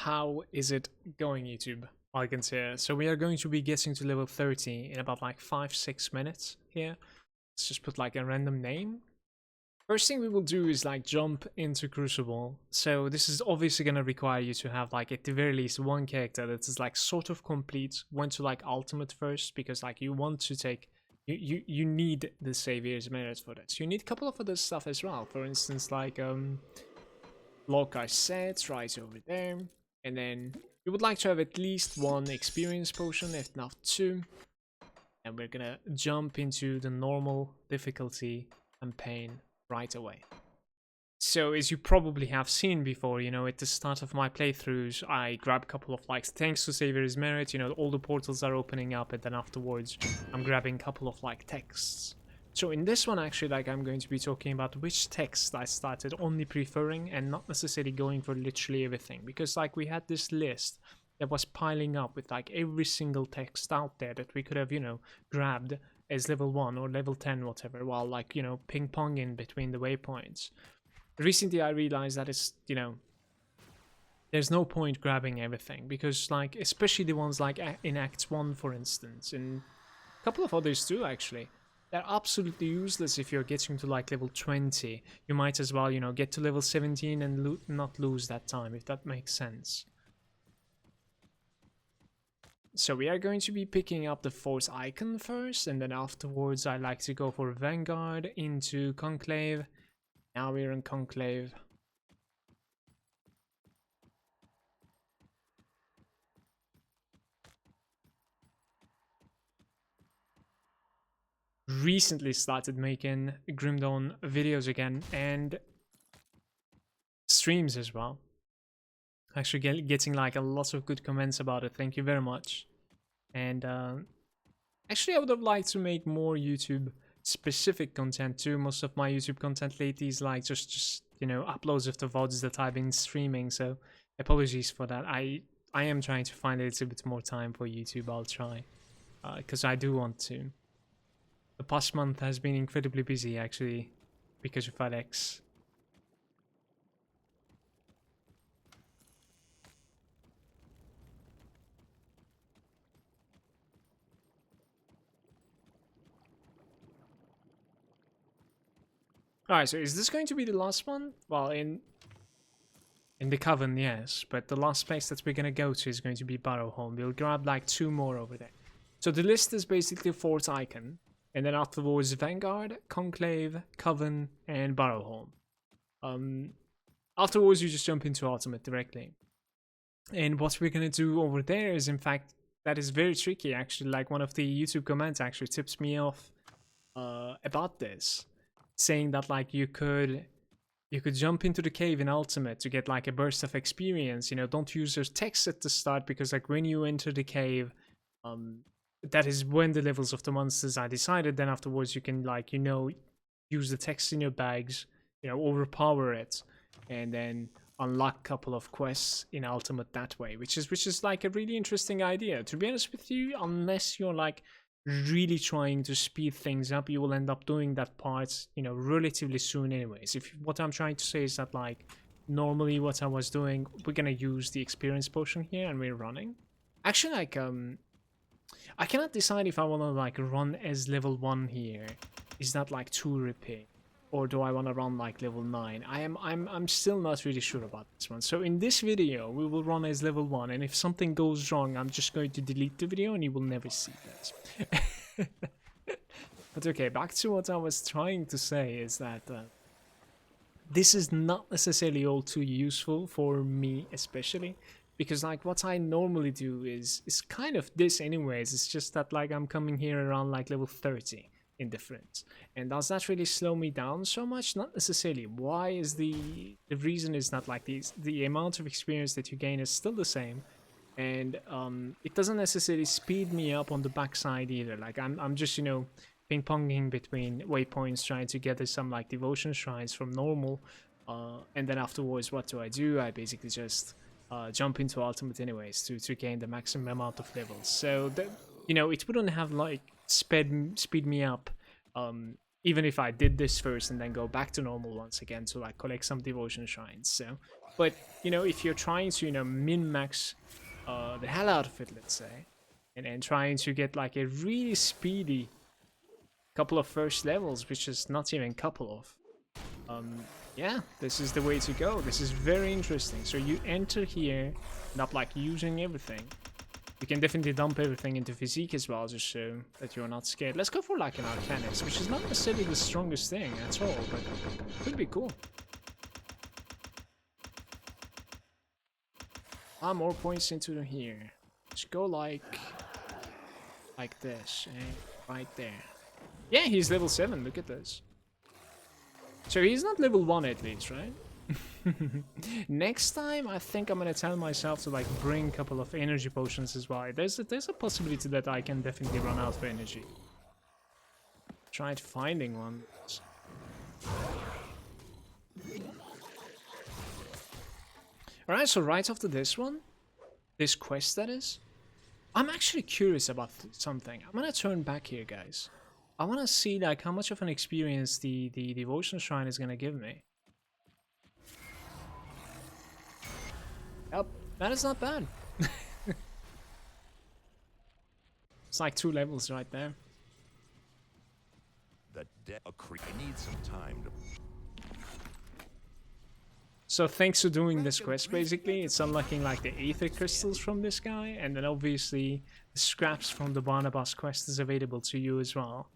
How is it going, YouTube? Malagant here. So we are going to be getting to level 30 in about like 5-6 minutes here. Let's just put like a random name. First thing we will do is like jump into Crucible. So this is obviously going to require you to have like at the very least one character that is like sort of complete. Went to like ultimate first because like you want to take you need the Savior's Merit for that. So you need a couple of other stuff as well. For instance, like Loci sets right over there. And then you would like to have at least one experience potion, if not two. And we're gonna jump into the normal difficulty campaign right away. So as you probably have seen before, you know, at the start of my playthroughs, I grab a couple of like, thanks to Savior's Merit, you know, all the portals are opening up, and then afterwards I'm grabbing a couple of like texts. So in this one, actually, like I'm going to be talking about which text I started only preferring and not necessarily going for literally everything. Because like we had this list that was piling up with like every single text out there that we could have, you know, grabbed as level 1 or level 10, whatever, while like, you know, ping-ponging between the waypoints. Recently I realized that it's, you know, there's no point grabbing everything because like, especially the ones like in Act 1, for instance, and a couple of others too, actually. They're absolutely useless if you're getting to like level 20. You might as well, you know, get to level 17 and not lose that time, if that makes sense. So we are going to be picking up the Force icon first, and then afterwards I like to go for Vanguard into Conclave. Now we're in Conclave. Recently started making Grim Dawn videos again and streams as well. Actually getting like a lot of good comments about it. Thank you very much. And actually I would have liked to make more YouTube specific content too. Most of my YouTube content lately is like just you know, uploads of the VODs that I've been streaming, so apologies for that. I am trying to find a little bit more time for YouTube. I'll try because I do want to. The past month has been incredibly busy, actually, because of Alex. Alright, so is this going to be the last one? Well, in the Coven, yes, but the last place that we're gonna go to is going to be Barrowholm. We'll grab like 2 more over there. So the list is basically Fort Icon, and then afterwards Vanguard, Conclave, Coven, and Barrowholm. Afterwards you just jump into Ultimate directly. And what we're gonna do over there is, in fact, that is very tricky actually. Like one of the YouTube comments actually tips me off about this, saying that like you could jump into the cave in Ultimate to get like a burst of experience. You know, don't use your text at the start, because like when you enter the cave, that is when the levels of the monsters are decided. Then afterwards you can like, you know, use the text in your bags, you know, overpower it, and then unlock a couple of quests in Ultimate that way, which is like a really interesting idea. To be honest with you, unless you're like really trying to speed things up, you will end up doing that part, you know, relatively soon anyways. If what I'm trying to say is that like normally what I was doing, we're gonna use the experience potion here and we're running. Actually, like I cannot decide if I want to like run as level 1 here. Is that like too repeat, or do I want to run like level 9? I'm still not really sure about this one. So in this video we will run as level 1, and if something goes wrong I'm just going to delete the video and you will never see that. But okay, back to what I was trying to say is that this is not necessarily all too useful for me, especially because like what I normally do is kind of this anyways. It's just that like I'm coming here around like level 30 in difference, and does that really slow me down so much? Not necessarily. Why is the reason is that like the amount of experience that you gain is still the same, and it doesn't necessarily speed me up on the backside either. Like I'm just, you know, ping-ponging between waypoints trying to gather some like devotion shrines from normal, and then afterwards what do? I basically just jump into Ultimate anyways to gain the maximum amount of levels. So that, you know, it wouldn't have like speed me up even if I did this first and then go back to normal once again to like collect some devotion shrines. So, but you know, if you're trying to, you know, min-max the hell out of it, let's say, and trying to get like a really speedy couple of first levels, which is not even couple of, yeah, this is the way to go. This is very interesting. So you enter here, not like using everything. You can definitely dump everything into physique as well, just so that you're not scared. Let's go for like an Arcanist, which is not necessarily the strongest thing at all, but could be cool. More points into here. Let's go like this, right there. Yeah, he's level 7, look at this. So he's not level 1 at least, right? Next time, I think I'm gonna tell myself to like bring a couple of energy potions as well. There's a possibility that I can definitely run out of energy. Tried finding one. Alright, so right after this one, this quest that is, I'm actually curious about something. I'm gonna turn back here, guys. I wanna see like how much of an experience the devotion shrine is gonna give me. Yep, that is not bad. It's like 2 levels right there. I need some time to... So thanks to doing this quest, basically, it's unlocking like the Aether Crystals from this guy, and then obviously the scraps from the Barnabas quest is available to you as well.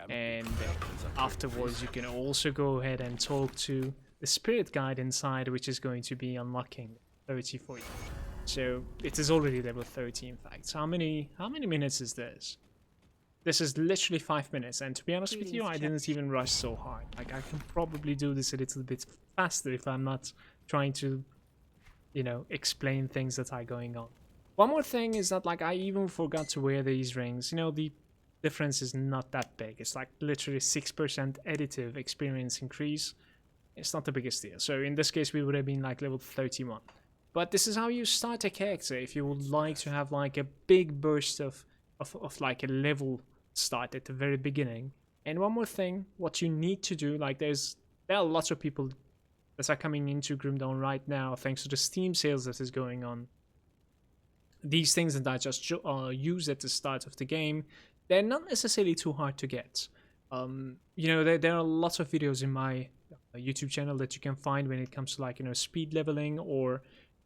And afterwards you can also go ahead and talk to the spirit guide inside, which is going to be unlocking 30 for you. So it is already level 30 in fact. So how many minutes is this? This is literally 5 minutes, and to be honest with you, I didn't even rush so hard. Like, I can probably do this a little bit faster if I'm not trying to, you know, explain things that are going on. One more thing is that, like, I even forgot to wear these rings. You know, the difference is not that big. It's like literally 6% additive experience increase. It's not the biggest deal. So in this case, we would have been like level 31. But this is how you start a character if you would like to have like a big burst of like a level start at the very beginning. And one more thing, what you need to do, like there are lots of people that are coming into Grim Dawn right now thanks to the Steam sales that is going on. These things that I just use at the start of the game, they're not necessarily too hard to get. You know, there are lots of videos in my YouTube channel that you can find when it comes to like, you know, speed leveling, or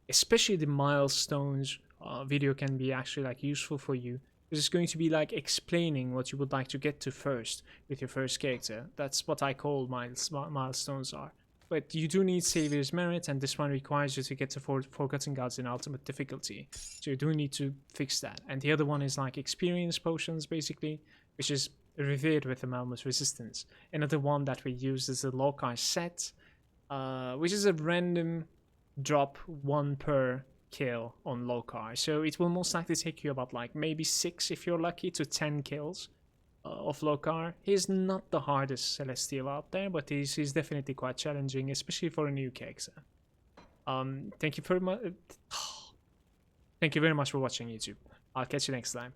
especially the milestones video can be actually like useful for you. It's going to be like explaining what you would like to get to first with your first character. That's what I call milestones are. But you do need Savior's Merit, and this one requires you to get to Forgotten Gods in Ultimate Difficulty. So you do need to fix that. And the other one is like Experience Potions, basically, which is revered with the Malmus Resistance. Another one that we use is the Lokar set, which is a random drop 1 per kill on Lokar. So it will most likely take you about like maybe 6 if you're lucky to 10 kills of Lokar. He's not the hardest Celestial out there, but he's definitely quite challenging, especially for a new character. Thank you very much. Thank you very much for watching, YouTube. I'll catch you next time.